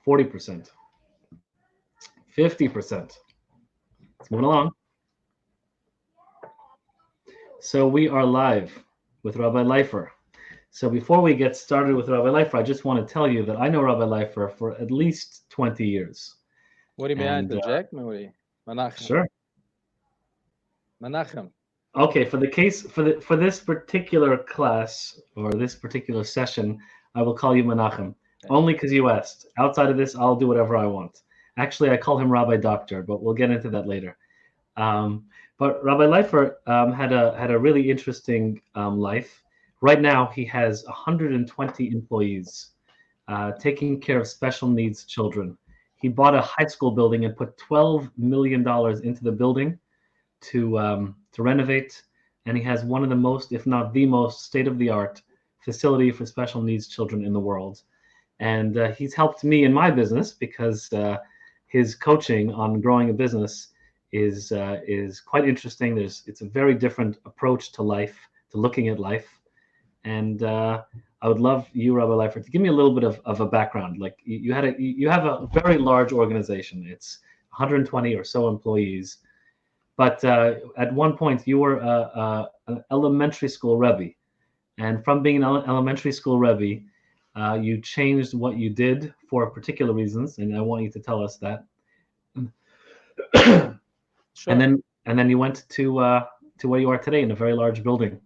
40%, 50%. It's moving along. So we are live with Rabbi Leifer. So before we get started with Rabbi Leifer, I just want to tell you that I know Rabbi Leifer for at least 20 years. Mori, may I And interject, Mori? Menachem. sure. Menachem. Okay, for this particular class or this particular session, I will call you Menachem. Okay. Only because you asked. Outside of this, I'll do whatever I want. Actually, I call him Rabbi Doctor, but we'll get into that later. But Rabbi Leifer had a really interesting life. Right now, he has 120 employees taking care of special needs children. He bought a high school building and put $12 million into the building to renovate, and he has one of the most, if not the most, state-of-the-art facility for special needs children in the world. And he's helped me in my business because his coaching on growing a business is quite interesting. It's a very different approach to life, to looking at life, and I would love you, Rabbi Leifer, to give me a little bit of a background. Like you have a very large organization. It's 120 or so employees, but at one point you were an elementary school rebbe, and from being an elementary school rebbe, you changed what you did for particular reasons, and I want you to tell us that. Sure. And then you went to where you are today in a very large building.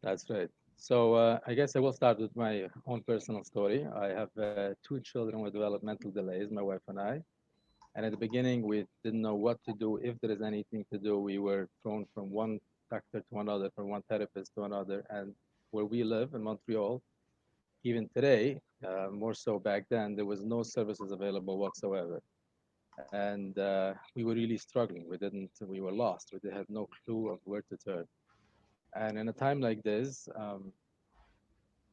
That's right. So I guess I will start with my own personal story. I have two children with developmental delays, my wife and I. And at the beginning, we didn't know what to do. If there is anything to do, we were thrown from one doctor to another, from one therapist to another. And where we live in Montreal, even today, more so back then, there was no services available whatsoever. And we were really struggling. We were lost. We had no clue of where to turn. And in a time like this,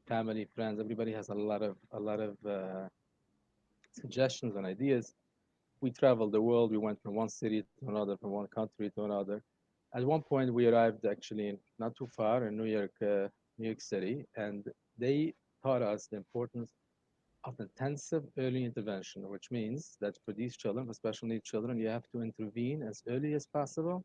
family, friends, everybody has a lot of suggestions and ideas. We traveled the world. We went from one city to another, from one country to another. At one point, we arrived actually not too far in New York City, and they taught us the importance of intensive early intervention, which means that for these children, for special needs children, you have to intervene as early as possible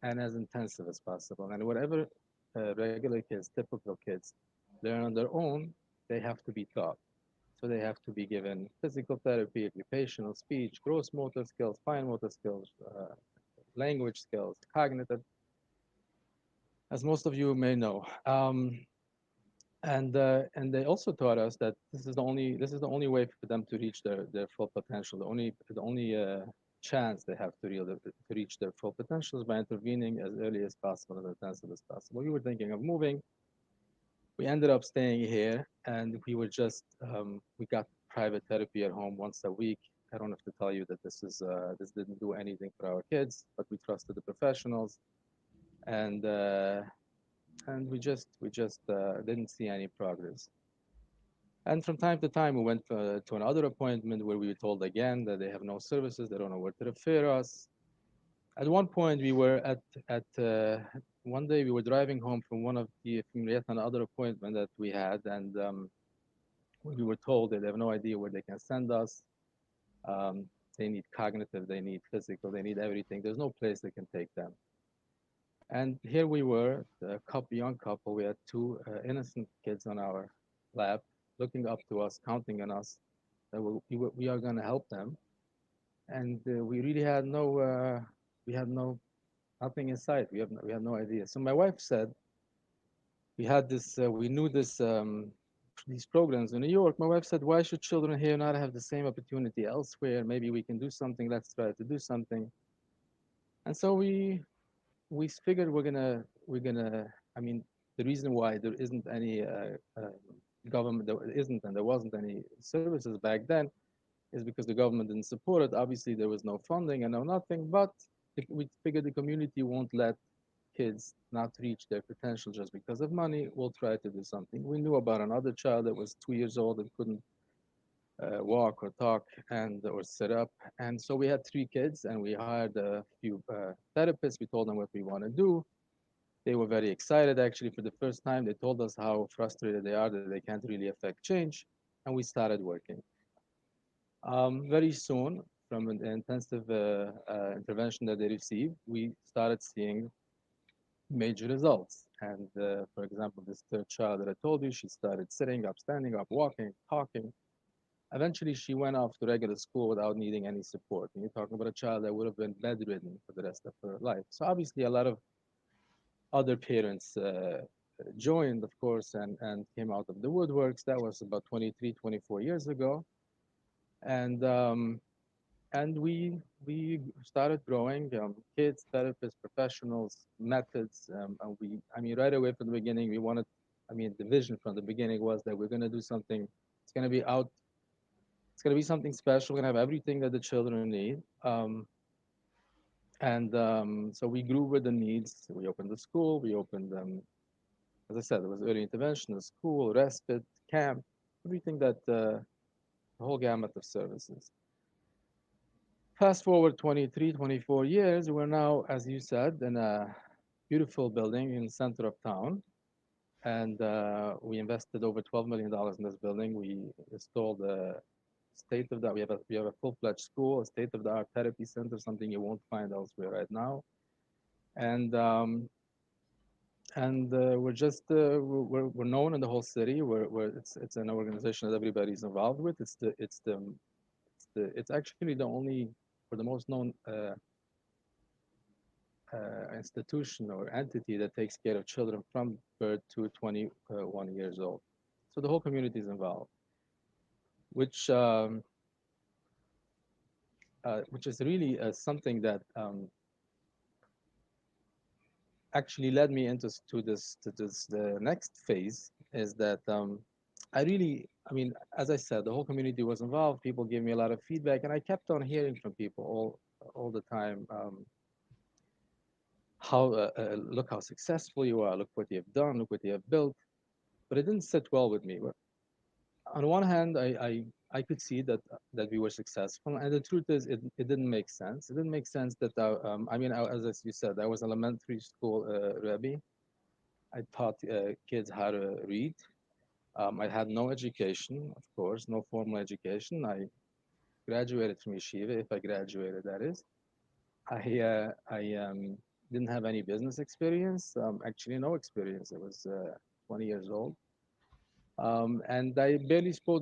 and as intensive as possible. And whatever regular kids, typical kids, learn on their own, they have to be taught. So they have to be given physical therapy, occupational, speech, gross motor skills, fine motor skills, language skills, cognitive, as most of you may know. And they also taught us that this is the only way for them to reach their full potential. The only chance they have to reach their full potential is by intervening as early as possible, as intensive as possible. We were thinking of moving. We ended up staying here, and we got private therapy at home once a week. I don't have to tell you that this didn't do anything for our kids, but we trusted the professionals, and uh, and we just didn't see any progress. And from time to time, we went to another appointment where we were told again that they have no services, they don't know where to refer us. At one point, we were at one day we were driving home from yet another appointment that we had, and we were told that they have no idea where they can send us. They need cognitive, they need physical, they need everything. There's no place they can take them. And here we were, young couple. We had two innocent kids on our lap, looking up to us, counting on us that we are going to help them. And we really had we had nothing in sight. We had no idea. So my wife said, we knew these programs in New York. My wife said, why should children here not have the same opportunity elsewhere? Maybe we can do something. Let's try to do something. And so we figured we're gonna. I mean, the reason why there isn't any government, there isn't and there wasn't any services back then, is because the government didn't support it. Obviously, there was no funding and no nothing. But we figured the community won't let kids not reach their potential just because of money. We'll try to do something. We knew about another child that was 2 years old and couldn't walk or talk or sit up. And so we had three kids, and we hired a few therapists. We told them what we want to do. They were very excited. Actually, for the first time, they told us how frustrated they are that they can't really affect change, and we started working. Very soon, from an intensive intervention that they received, we started seeing major results. And for example, this third child that I told you, she started sitting up, standing up, walking, talking. Eventually, she went off to regular school without needing any support. And you're talking about a child that would have been bedridden for the rest of her life. So obviously, a lot of other parents joined, of course, and came out of the woodworks. That was about 23, 24 years ago. And we started growing kids, therapists, professionals, methods. And I mean, right away from the beginning, we wanted, I mean, the vision from the beginning was that we're going to do something. It's going to be out. It's going to be something special. We're going to have everything that the children need. And so we grew with the needs. We opened the school. We opened, as I said, there was early intervention, the school, respite, camp, everything that the whole gamut of services. Fast forward 23, 24 years, we're now, as you said, in a beautiful building in the center of town. And we invested over $12 million in this building. We installed a state of the we have a full-fledged school, a state-of-the-art therapy center, something you won't find elsewhere right now. And we're just we're known in the whole city. It's an organization that everybody's involved with. It's actually the only, or the most known institution or entity that takes care of children from birth to 21 years old. So the whole community is involved, which which is really something that actually led me into to this the next phase is that I really, I mean, as I said, the whole community was involved. People gave me a lot of feedback, and I kept on hearing from people all the time. How look how successful you are, look what you have done, look what you have built. But it didn't sit well with me. On one hand, I could see that we were successful, and the truth is, it didn't make sense. It didn't make sense that I mean, as you said, I was elementary school Rebbe. I taught kids how to read. I had no education, of course, no formal education. I graduated from yeshiva, if I graduated, that is. I didn't have any business experience. Actually, no experience. I was 20 years old, and I barely spoke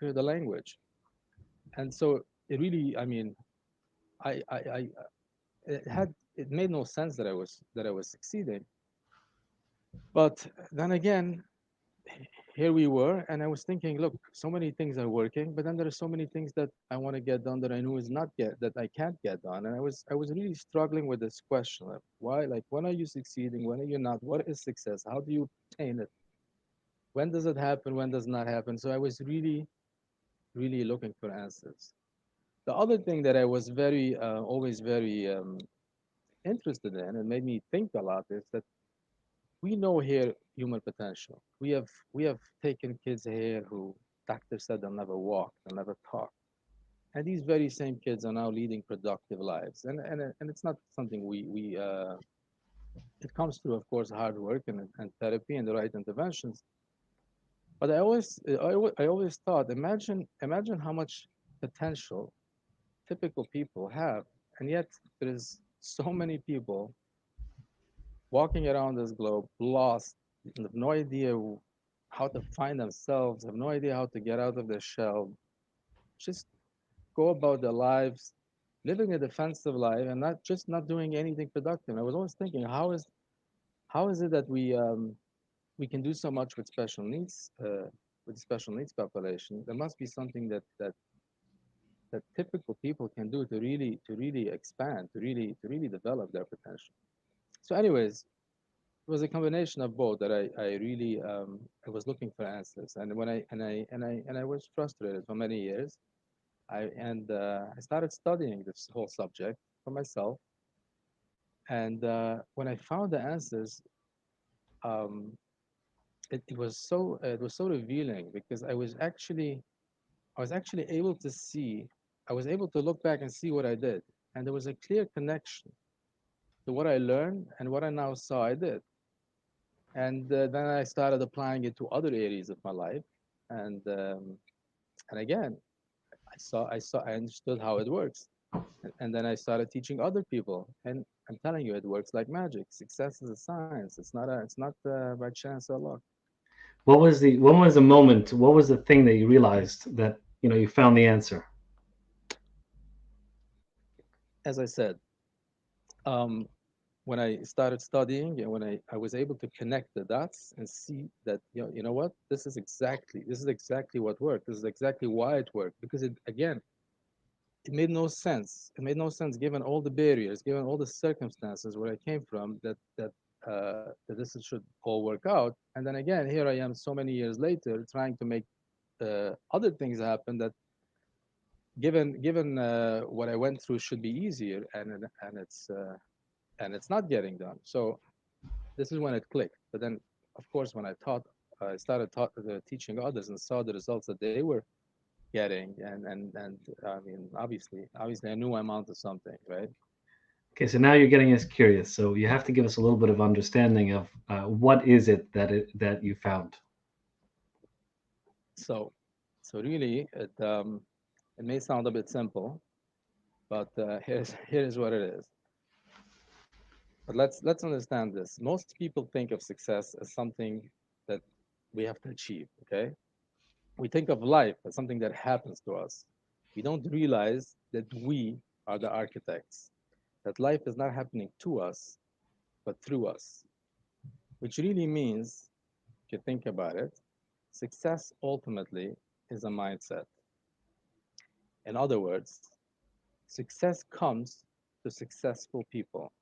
the language. And so it really, I mean, I it made no sense that I was succeeding. But then again, here we were, and I was thinking, look, so many things are working, but then there are so many things that I want to get done that I know is not get that I can't get done, and I was really struggling with this question of why, like, when are you succeeding, when are you not, what is success, how do you obtain it, when does it happen, when does not happen? So I was really looking for answers. The other thing that I was very always very interested in and made me think a lot is that we know here human potential. We have taken kids here who doctors said they'll never walk, they'll never talk, and these very same kids are now leading productive lives. And it's not something we it comes through, of course, hard work and therapy and the right interventions. But I always thought, imagine how much potential typical people have, and yet there is so many people walking around this globe lost, have no idea how to find themselves, have no idea how to get out of their shell, just go about their lives, living a defensive life, and not doing anything productive. I was always thinking, how is it that we can do so much with the special needs population? There must be something that typical people can do to really expand, to really develop their potential. So, anyways, it was a combination of both that I really I was looking for answers, and when I was frustrated for many years. I started studying this whole subject for myself, and when I found the answers, um, it was so revealing because I was actually able to see, I was able to look back and see what I did, and there was a clear connection to what I learned and what I now saw I did. And then I started applying it to other areas of my life, and and again, I I understood how it works. And then I started teaching other people. And I'm telling you, it works like magic. Success is a science. It's not by chance or luck. What was the moment? What was the thing that you realized that you found the answer? As I said, um, when I started studying and when I was able to connect the dots and see that, you know what, this is exactly what worked. This is exactly why it worked. Because it, again, it made no sense. It made no sense given all the barriers, given all the circumstances where I came from, that this should all work out. And then again, here I am so many years later trying to make other things happen that, given what I went through, should be easier, and it's not getting done. So this is when it clicked. But then, of course, when I started teaching others and saw the results that they were getting, and I mean, obviously, I knew I'm onto something, right? Okay, so now you're getting us curious. So you have to give us a little bit of understanding of what is it that you found. So, so really, it may sound a bit simple, but here's what it is. But let's understand this. Most people think of success as something that we have to achieve. Okay, we think of life as something that happens to us. We don't realize that we are the architects. That life is not happening to us, but through us. Which really means, if you think about it, success ultimately is a mindset. In other words, success comes to successful people.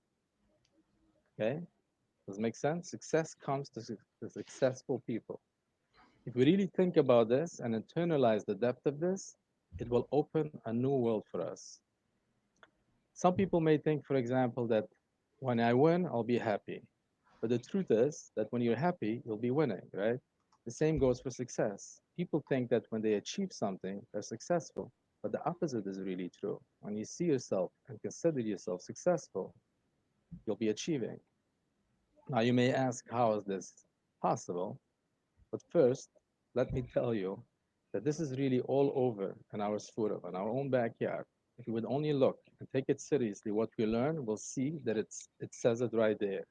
Okay? Does it make sense? Success comes to successful people. If we really think about this and internalize the depth of this, it will open a new world for us. Some people may think, for example, that when I win, I'll be happy. But the truth is that when you're happy, you'll be winning, right? The same goes for success. People think that when they achieve something, they're successful. But the opposite is really true. When you see yourself and consider yourself successful, you'll be achieving. Now, you may ask, how is this possible? But first, let me tell you that this is really all over in our sphere, in our own backyard. If you would only look and take it seriously, what we learn, we'll see that it says it right there.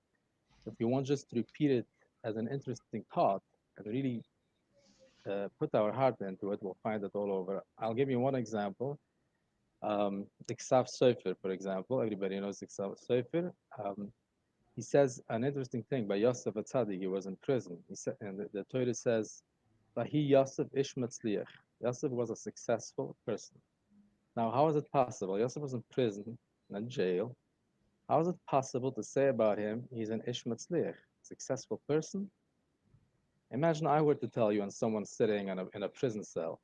If we want just to repeat it as an interesting thought and really put our heart into it, we'll find it all over. I'll give you one example. The Ksaf Sofer, for example, everybody knows the Ksaf Sofer. He says an interesting thing by Yosef Atzadik. He was in prison. He said, and the Torah says, "Vahi Yosef ish matzliach." Yosef was a successful person. Now, how is it possible? Yosef was in prison, in jail. How is it possible to say about him he's an ish matzliach, successful person? Imagine I were to tell you, and someone sitting in a prison cell,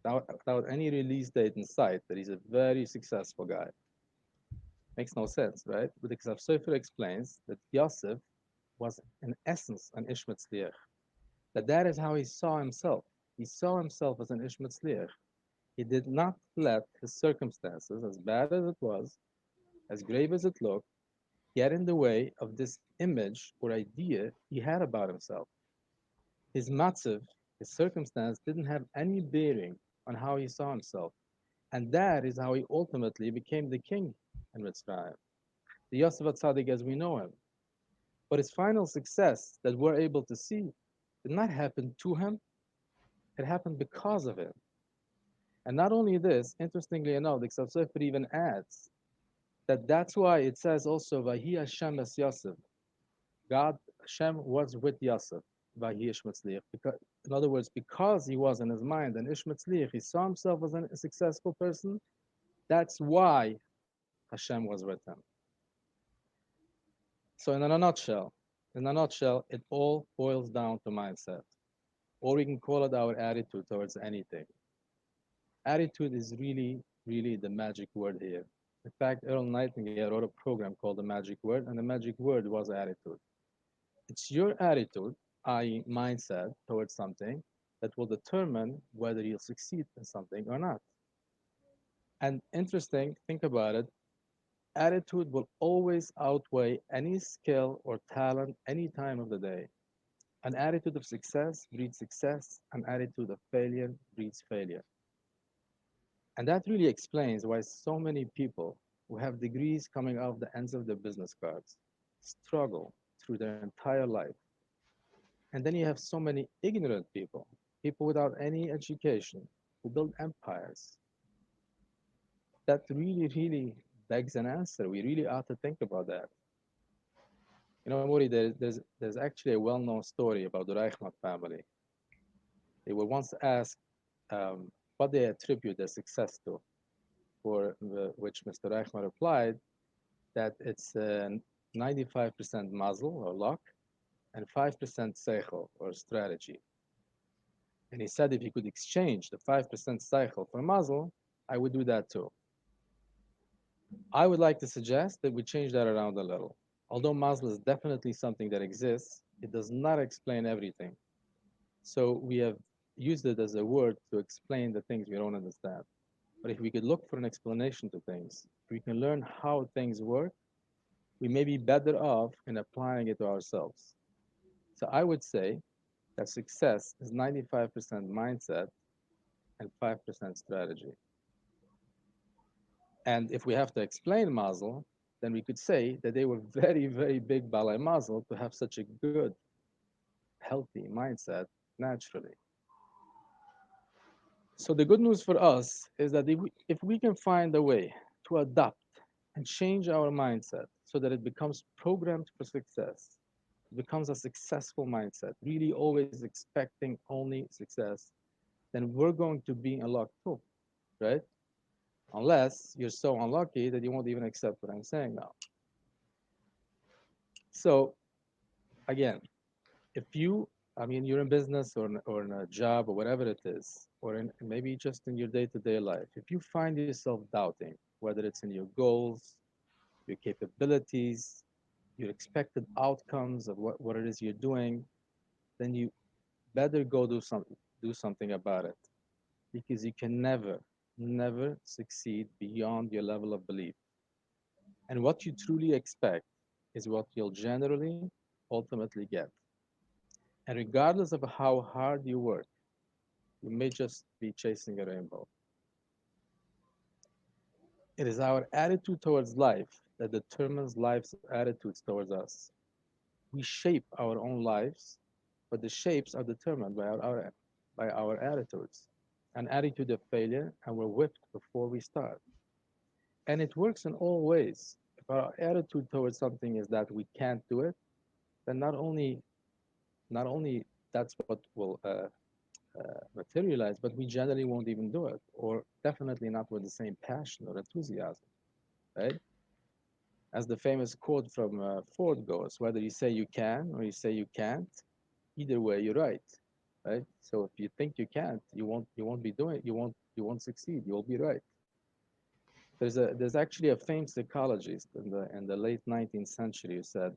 without any release date in sight, that he's a very successful guy. Makes no sense, right? But the Ksaf Sofer explains that Yosef was, in essence, an ish matzliach. That is how he saw himself. He saw himself as an ish matzliach. He did not let his circumstances, as bad as it was, as grave as it looked, get in the way of this image or idea he had about himself. His matzav, his circumstance, didn't have any bearing on how he saw himself. And that is how he ultimately became the king in Mitzrayim, the Yosef Atzadik as we know him. But his final success that we're able to see did not happen to him, it happened because of him. And not only this, interestingly enough, the Ksaf Sefer even adds that that's why it says also, Vahi Hashem es Yosef. God, Hashem was with Yosef, Vahi Ish Matzliach. Because, in other words, because he was in his mind an Ish Matzliach, he saw himself as a successful person, that's why Hashem was with him. So in a nutshell, it all boils down to mindset. Or we can call it our attitude towards anything. Attitude is really, really the magic word here. In fact, Earl Nightingale wrote a program called The Magic Word, and the magic word was attitude. It's your attitude, i.e., mindset towards something, that will determine whether you'll succeed in something or not. And interesting, think about it, attitude will always outweigh any skill or talent any time of the day. An attitude of success breeds success, an attitude of failure breeds failure. And that really explains why so many people who have degrees coming off the ends of their business cards struggle through their entire life. And then you have so many ignorant people, people without any education, who build empires. That really begs an answer. We really ought to think about that. You know, Mori, there's actually a well-known story about the Reichmann family. They were once asked what they attribute their success to, which Mr. Reichmann replied that it's 95% muzzle or luck and 5% seichel or strategy. And he said if he could exchange the 5% seichel for muzzle, I would do that too. I would like to suggest that we change that around a little. Although muzzle is definitely something that exists, it does not explain everything. So we have used it as a word to explain the things we don't understand. But if we could look for an explanation to things, if we can learn how things work, we may be better off in applying it to ourselves. So I would say that success is 95% mindset and 5% strategy. And if we have to explain Mazel, then we could say that they were very big Balai Mazel to have such a good, healthy mindset naturally. So the good news for us is that if we can find a way to adapt and change our mindset so that it becomes programmed for success, it becomes a successful mindset, really always expecting only success, then we're going to be unlocked too, right? Unless you're so unlucky that you won't even accept what I'm saying now. So again, if you, I mean, you're in business or in a job or whatever it is, or maybe just in your day-to-day life, if you find yourself doubting, whether it's in your goals, your capabilities, your expected outcomes of what it is you're doing, then you better go do something about it because you can never succeed beyond your level of belief. And what you truly expect is what you'll generally ultimately get. And regardless of how hard you work, you may just be chasing a rainbow. It is our attitude towards life that determines life's attitudes towards us. We shape our own lives, but the shapes are determined by our attitudes. An attitude of failure, and we're whipped before we start. And it works in all ways. If our attitude towards something is that we can't do it, then not only that's what will materialize, but we generally won't even do it, or definitely not with the same passion or enthusiasm, right? As the famous quote from Ford goes, whether you say you can or you say you can't, either way you're right, right? So if you think you can't, you won't be doing it, you won't succeed, you'll be right. There's actually a famous psychologist in the late 19th century who said,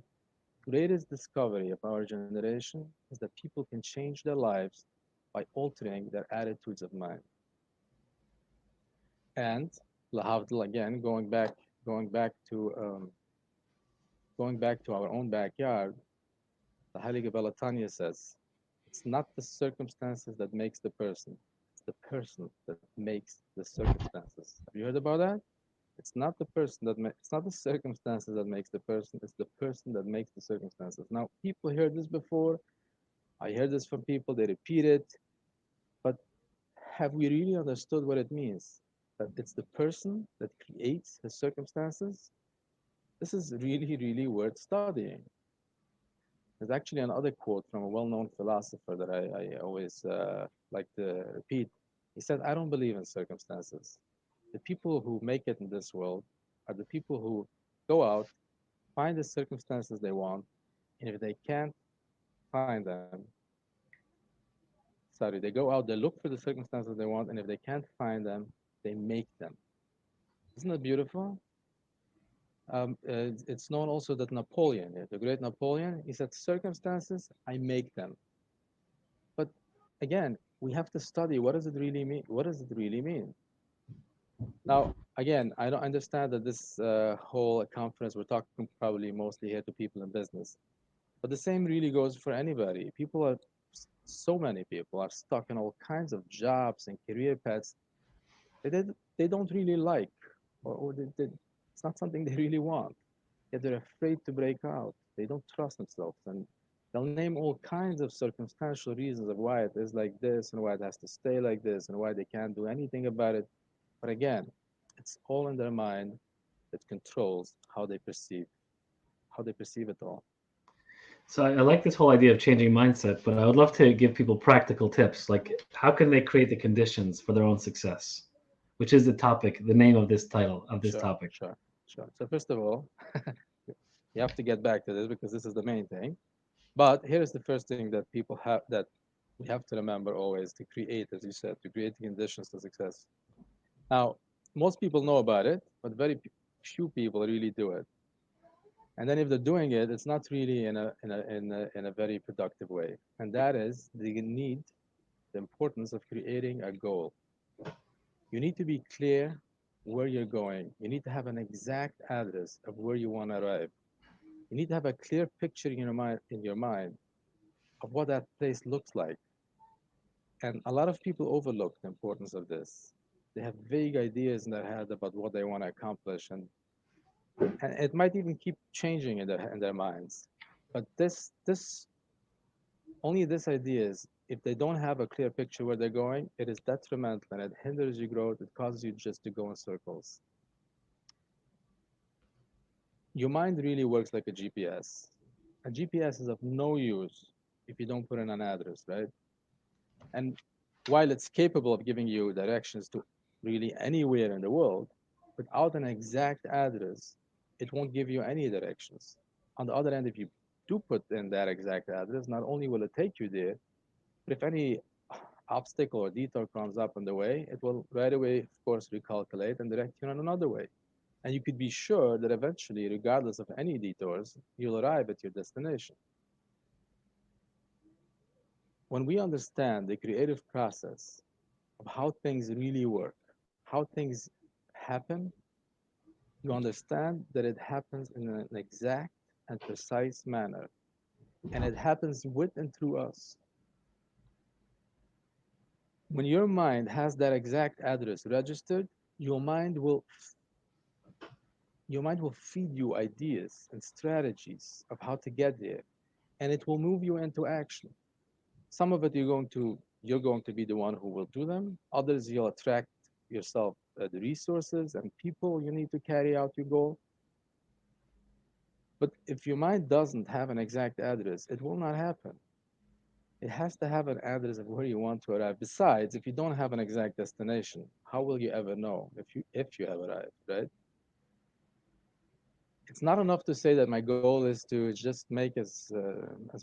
greatest discovery of our generation is that people can change their lives by altering their attitudes of mind. And lahavdil again, going back to our own backyard, the Heilige Balatanya says, it's not the circumstances that makes the person, it's the person that makes the circumstances. Have you heard about that? It's not the circumstances that makes the person, it's the person that makes the circumstances. Now, people heard this before. I heard this from people, they repeat it, but have we really understood what it means? That it's the person that creates his circumstances? This is really worth studying. There's actually another quote from a well-known philosopher that I always like to repeat. He said, I don't believe in circumstances. The people who make it in this world are the people who go out, find the circumstances they want, and if they can't find them, sorry, they go out, they look for the circumstances they want, and if they can't find them, they make them. Isn't that beautiful? It's known also that Napoleon, the great Napoleon, he said, circumstances, I make them. But again, we have to study what does it really mean? What does it really mean? Now, again, I don't understand that this whole conference, we're talking probably mostly here to people in business. But the same really goes for anybody. So many people are stuck in all kinds of jobs and career paths They don't really like, or it's not something they really want. Yet they're afraid to break out. They don't trust themselves, and they'll name all kinds of circumstantial reasons of why it is like this and why it has to stay like this and why they can't do anything about it. But again, it's all in their mind that controls how they perceive it all. So I like this whole idea of changing mindset, but I would love to give people practical tips, like how can they create the conditions for their own success, which is the topic, the name of this title of this Sure, topic. sure, sure. So first of all, you have to get back to this because this is the main thing. But here's the first thing that people have that we have to remember always to create, as you said, to create the conditions to success. Now, most people know about it, but few people really do it. And then if they're doing it, it's not really in a very productive way. And that is the importance of creating a goal. You need to be clear where you're going. You need to have an exact address of where you want to arrive. You need to have a clear picture in your mind of what that place looks like. And a lot of people overlook the importance of this. They have vague ideas in their head about what they want to accomplish, and it might even keep changing in their minds. But this only this idea is if they don't have a clear picture where they're going, it is detrimental and it hinders your growth. It causes you just to go in circles. Your mind really works like a GPS. A GPS is of no use if you don't put in an address, right? And while it's capable of giving you directions to really anywhere in the world, without an exact address, it won't give you any directions. On the other hand, if you do put in that exact address, not only will it take you there, but if any obstacle or detour comes up on the way, it will right away, of course, recalculate and direct you on another way. And you could be sure that eventually, regardless of any detours, you'll arrive at your destination. When we understand the creative process of how things really work, how things happen, you understand that it happens in an exact and precise manner, and it happens with and through us. When your mind has that exact address registered, your mind will your mind will feed you ideas and strategies of how to get there, and it will move you into action. Some of it you're going to be the one who will do them. Others you'll attract yourself the resources and people you need to carry out your goal. But if your mind doesn't have an exact address, it will not happen. It has to have an address of where you want to arrive. Besides, if you don't have an exact destination, how will you ever know if you have arrived, right? It's not enough to say that my goal is to just make as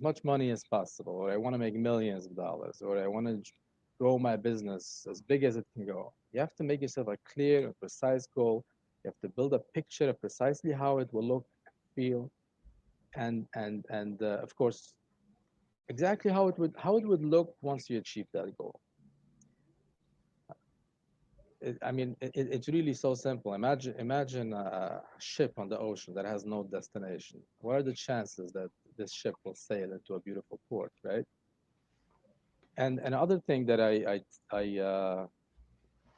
much money as possible, or I want to make millions of dollars, or I want to grow my business as big as it can go. You have to make yourself a clear and precise goal. You have to build a picture of precisely how it will look, feel, and of course, exactly how it would look once you achieve that goal. It's really so simple. Imagine a ship on the ocean that has no destination. What are the chances that this ship will sail into a beautiful port, right? And another thing that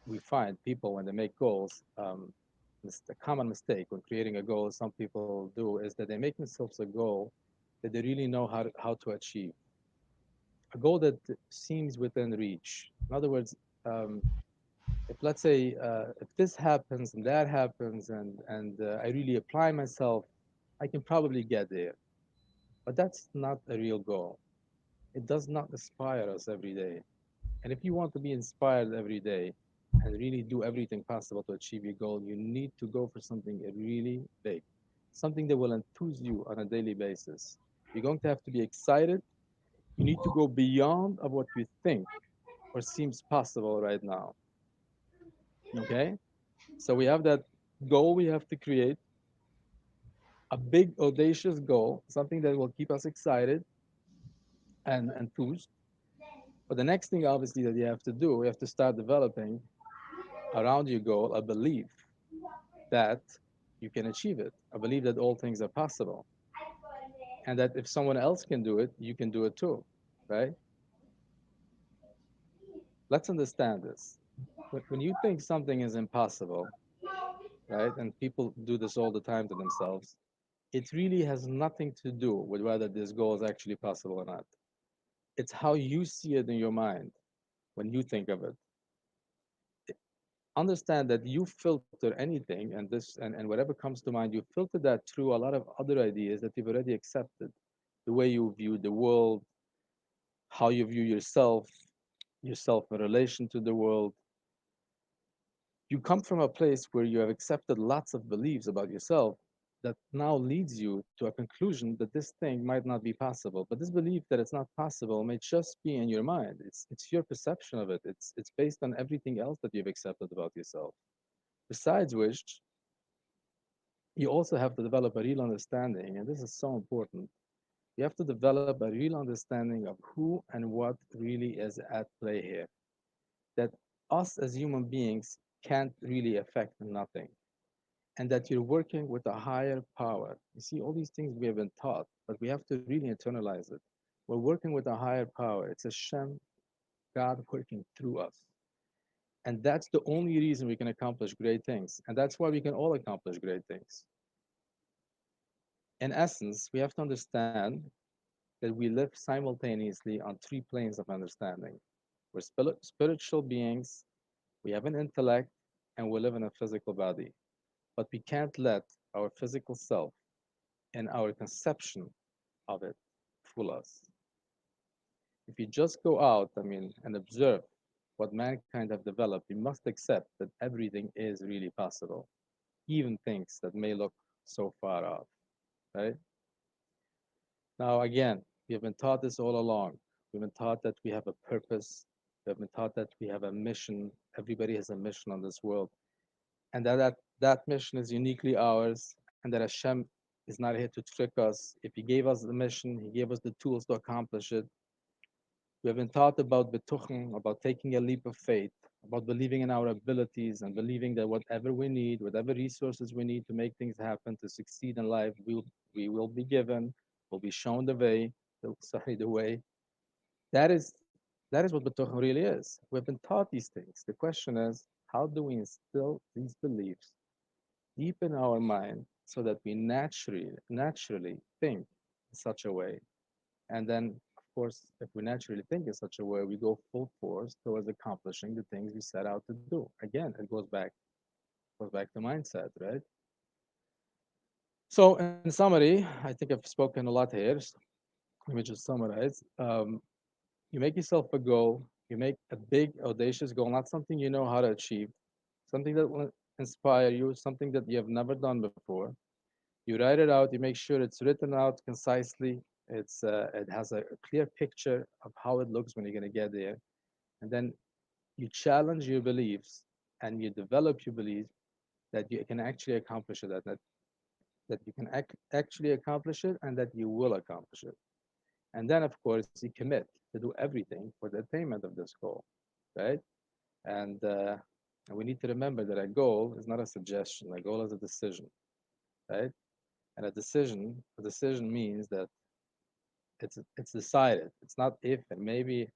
we find people when they make goals, a common mistake when creating a goal, some people do, is that they make themselves a goal that they really know how to achieve, a goal that seems within reach. In other words, if let's say if this happens and that happens and I really apply myself, I can probably get there. But that's not a real goal. It does not inspire us every day. And if you want to be inspired every day and really do everything possible to achieve your goal, you need to go for something really big, something that will enthuse you on a daily basis. You're going to have to be excited. You need to go beyond of what you think or seems possible right now. Okay? So we have that goal we have to create, a big, audacious goal, something that will keep us excited and enthused. But the next thing, obviously, that you have to do, you have to start developing around your goal a belief that you can achieve it, a belief that all things are possible, and that if someone else can do it, you can do it too, right? Let's understand this. when you think something is impossible, right? And people do this all the time to themselves. It really has nothing to do with whether this goal is actually possible or not. It's how you see it in your mind when you think of it. Understand that you filter anything and and whatever comes to mind, you filter that through a lot of other ideas that you've already accepted. The way you view the world, how you view yourself in relation to the world. You come from a place where you have accepted lots of beliefs about yourself that now leads you to a conclusion that this thing might not be possible. But this belief that it's not possible may just be in your mind. It's your perception of it. It's based on everything else that you've accepted about yourself. Besides which, you also have to develop a real understanding, and this is so important. You have to develop a real understanding of who and what really is at play here. That us as human beings can't really affect nothing, and that you're working with a higher power. You see, all these things we have been taught, but we have to really internalize it. We're working with a higher power. It's a Shem, God working through us. And that's the only reason we can accomplish great things. And that's why we can all accomplish great things. In essence, we have to understand that we live simultaneously on three planes of understanding. We're spiritual beings, we have an intellect, and we live in a physical body. But we can't let our physical self and our conception of it fool us. If you just go out, and observe what mankind have developed, you must accept that everything is really possible, even things that may look so far off, right? Now, again, we have been taught this all along. We've been taught that we have a purpose. We have been taught that we have a mission. Everybody has a mission on this world, and that mission is uniquely ours, and that Hashem is not here to trick us. If He gave us the mission, He gave us the tools to accomplish it. We have been taught about betuchen, about taking a leap of faith, about believing in our abilities and believing that whatever we need, whatever resources we need to make things happen, to succeed in life, we will be given, will be shown the way, the way. That is that is what betuchen really is. We've been taught these things. The question is, how do we instill these beliefs deep in our mind so that we naturally think in such a way, and then, of course, if we naturally think in such a way, we go full force towards accomplishing the things we set out to do. Again, it goes back to mindset, right? So, in summary, I think I've spoken a lot here. Let me just summarize. You make yourself a goal. You make a big, audacious goal, not something you know how to achieve, something that will inspire you, something that you have never done before. You write it out. You make sure it's written out concisely. It has a clear picture of how it looks when you're going to get there, and then you challenge your beliefs and you develop your beliefs that you can actually accomplish it, that you can actually accomplish it, and that you will accomplish it. And then, of course, you commit to do everything for the attainment of this goal, right? And, uh, and we need to remember that a goal is not a suggestion. A goal is a decision, right? And a decision means that it's decided. It's not if and maybe.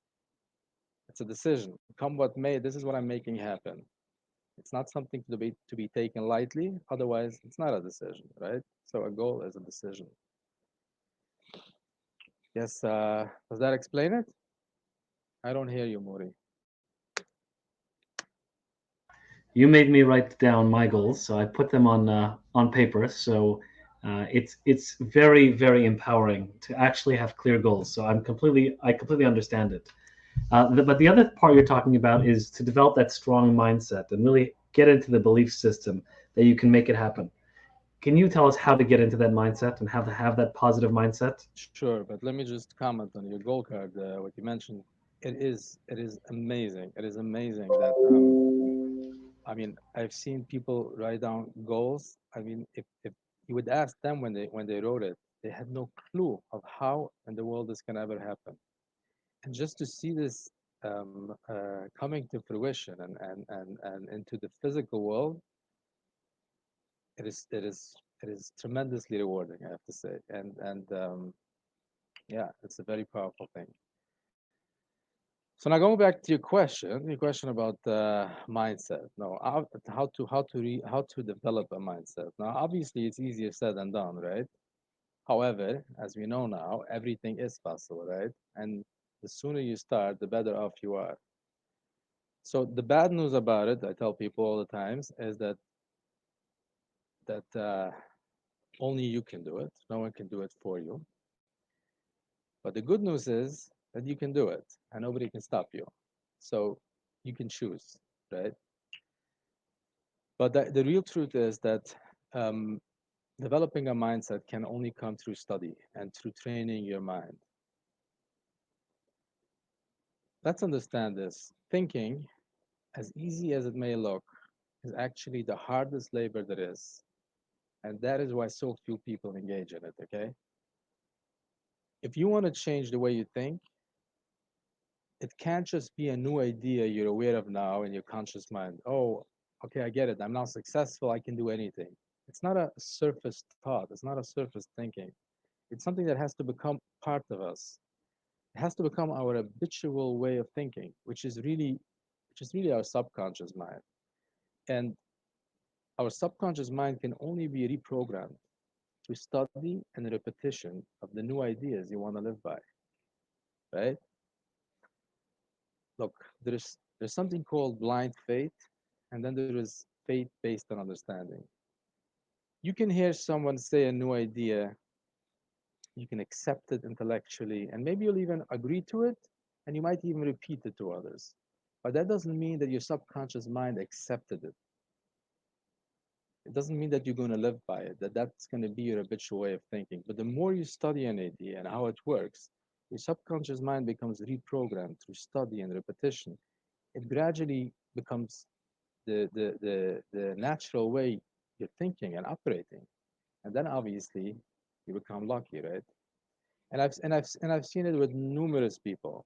It's a decision. Come what may, this is what I'm making happen. It's not something to be taken lightly. Otherwise, it's not a decision, right? So a goal is a decision. Yes. Does that explain it? I don't hear you, Mori. You made me write down my goals, so I put them on paper. So it's very very empowering to actually have clear goals. So I completely understand it. But the other part you're talking about is to develop that strong mindset and really get into the belief system that you can make it happen. Can you tell us how to get into that mindset and how to have that positive mindset? Sure, but let me just comment on your goal card. What you mentioned, it is amazing. It is amazing that I've seen people write down goals. If you would ask them when they wrote it, they had no clue of how in the world this can ever happen. And just to see this coming to fruition and into the physical world, it is tremendously rewarding, I have to say. And yeah, it's a very powerful thing. So now going back to your question about mindset. No, how to develop a mindset. Now, obviously, it's easier said than done, right? However, as we know now, everything is possible, right? And the sooner you start, the better off you are. So the bad news about it, I tell people all the times, is that only you can do it. No one can do it for you. But the good news is that you can do it, and nobody can stop you. So you can choose, right? But the real truth is that um, developing a mindset can only come through study and through training your mind. Let's understand this. Thinking, as easy as it may look, is actually the hardest labor there is. And that is why so few people engage in it, okay? If you want to change the way you think, it can't just be a new idea you're aware of now in your conscious mind. Oh, okay, I get it. I'm now successful. I can do anything. It's not a surface thought. It's not a surface thinking. It's something that has to become part of us. It has to become our habitual way of thinking, which is really our subconscious mind. And our subconscious mind can only be reprogrammed through study and repetition of the new ideas you want to live by, right? Look, there's something called blind faith, and then there is faith based on understanding. You can hear someone say a new idea, you can accept it intellectually, and maybe you'll even agree to it, and you might even repeat it to others. But that doesn't mean that your subconscious mind accepted it. It doesn't mean that you're going to live by it, that that's going to be your habitual way of thinking. But the more you study an idea and how it works, your subconscious mind becomes reprogrammed through study and repetition. It gradually becomes the natural way you're thinking and operating. And then obviously you become lucky, right? And I've seen it with numerous people.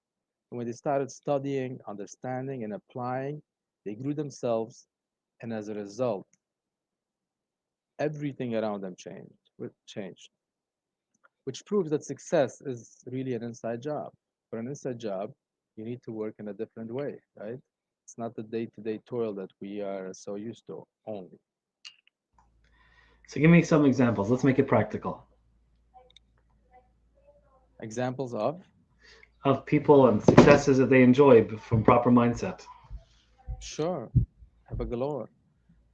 When they started studying, understanding, and applying, they grew themselves, and as a result, everything around them changed, which proves that success is really an inside job. For an inside job, you need to work in a different way, right? It's not the day-to-day toil that we are so used to only. So give me some examples. Let's make it practical Examples of, of people and successes that they enjoy from proper mindset. sure, have a galore.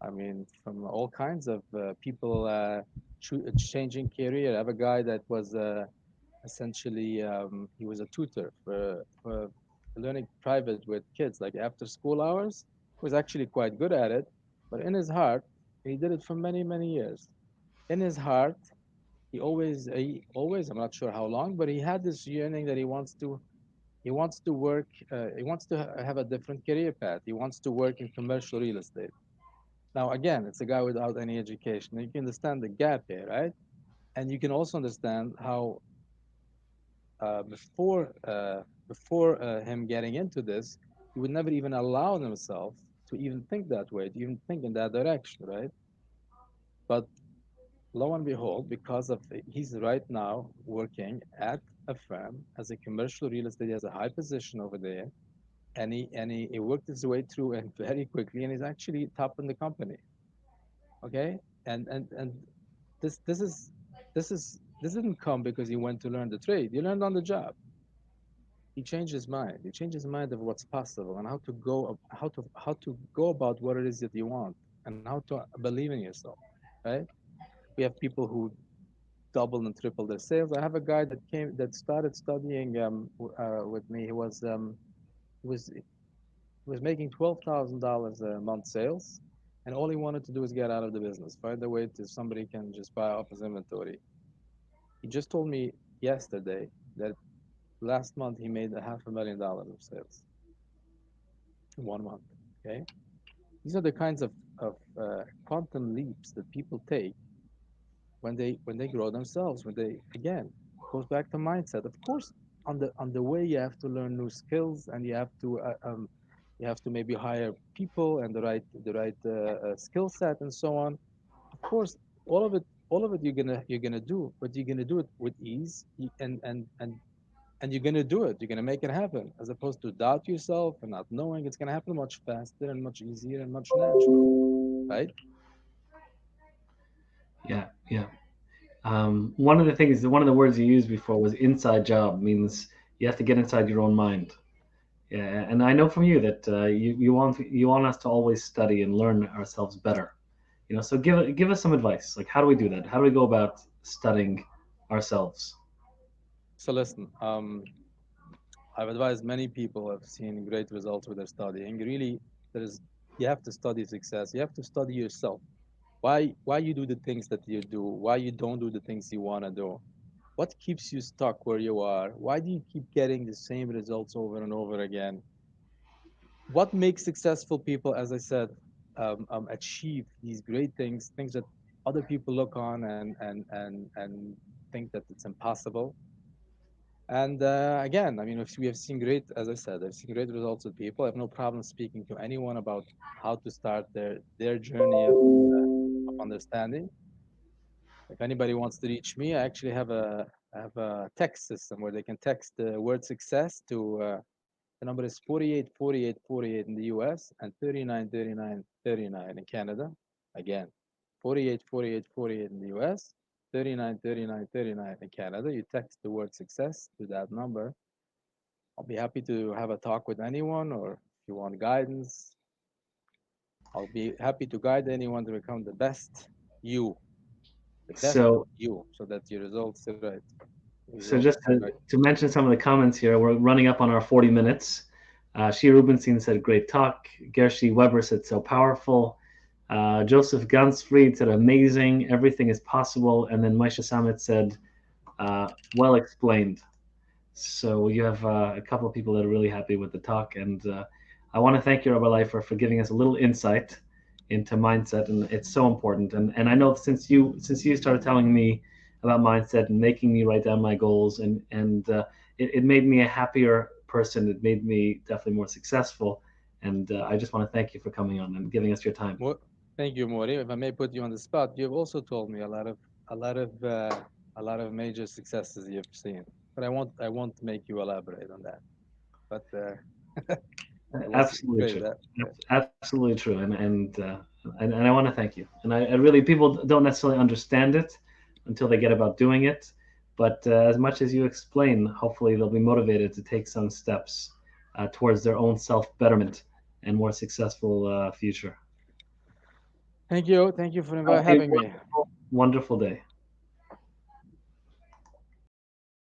I mean, from all kinds of people changing career. I have a guy that was essentially he was a tutor for learning private with kids, like after school hours. He was actually quite good at it, but in his heart, he did it for many, many years. In his heart, he always, I'm not sure how long, but he had this yearning that he wants to work, he wants to have a different career path. He wants to work in commercial real estate. Now, again, it's a guy without any education. You can understand the gap here, right? And you can also understand how before him getting into this, he would never even allow himself to even think that way, to even think in that direction, right? But lo and behold, because of he's right now working at a firm as a commercial real estate, he has a high position over there, and he worked his way through and very quickly, and he's actually top in the company. Okay, and this didn't come because he went to learn the trade. He learned on the job. He changed his mind. He changed his mind of what's possible and how to go about what it is that you want and how to believe in yourself. Right? We have people who double and triple their sales. I have a guy that started studying with me. He was making $12,000 a month sales, and all he wanted to do is get out of the business, find a way to somebody can just buy off his inventory. He just told me yesterday that last month he made a $500,000 of sales in 1 month. Okay, these are the kinds of quantum leaps that people take when they grow themselves. When they again goes back to mindset. Of course, on the way you have to learn new skills, and you have to maybe hire people and the right skill set and so on. Of course, all of it you're gonna do, but you're gonna do it with ease, and and you're gonna do it. You're gonna make it happen, as opposed to doubt yourself and not knowing it's gonna happen much faster and much easier and much natural, right? Yeah, yeah. One of the things, one of the words you used before was inside job, means you have to get inside your own mind. Yeah, and I know from you that you want us to always study and learn ourselves better. So give us some advice. Like, how do we do that? How do we go about studying ourselves? So listen, I've advised many people have seen great results with their studying. Really, there is you have to study success. You have to study yourself. Why you do the things that you do? Why you don't do the things you want to do? What keeps you stuck where you are? Why do you keep getting the same results over and over again? What makes successful people, as I said, achieve these great things, things that other people look on and think that it's impossible. And again, I mean, we have seen great, as I said, I've seen great results with people. I have no problem speaking to anyone about how to start their journey of understanding. If anybody wants to reach me, I have a text system where they can text the word success to the number is 48 48 48 in the US and 39 39 39 in Canada. Again, 48 48 48 in the US, 39 39 39 in Canada. You text the word success to that number. I'll be happy to have a talk with anyone, or if you want guidance, I'll be happy to guide anyone to become you, the best So you, so that your so results just are right. to mention some of the comments here, we're running up on our 40 minutes. Shia Rubenstein said, "Great talk." Gershi Weber said, "So powerful." Joseph Gansfried said, "Amazing. Everything is possible." And then Maisha Samet said, "Well explained." So you have a couple of people that are really happy with the talk, and I want to thank you, Rabbi Leifer, for giving us a little insight into mindset, and it's so important. And I know since you started telling me about mindset and making me write down my goals, and it made me a happier person. It made me definitely more successful, and I just want to thank you for coming on and giving us your time. Well, thank you, Mori. If I may put you on the spot, you've also told me a lot of, uh, a lot of major successes you've seen, but I won't make you elaborate on that. But it was Absolutely great. true. That Absolutely true. And I want to thank you. And I really people don't necessarily understand it until they get about doing it. But as much as you explain, hopefully they'll be motivated to take some steps towards their own self betterment and more successful future. thank you for Have a having me. wonderful, wonderful day.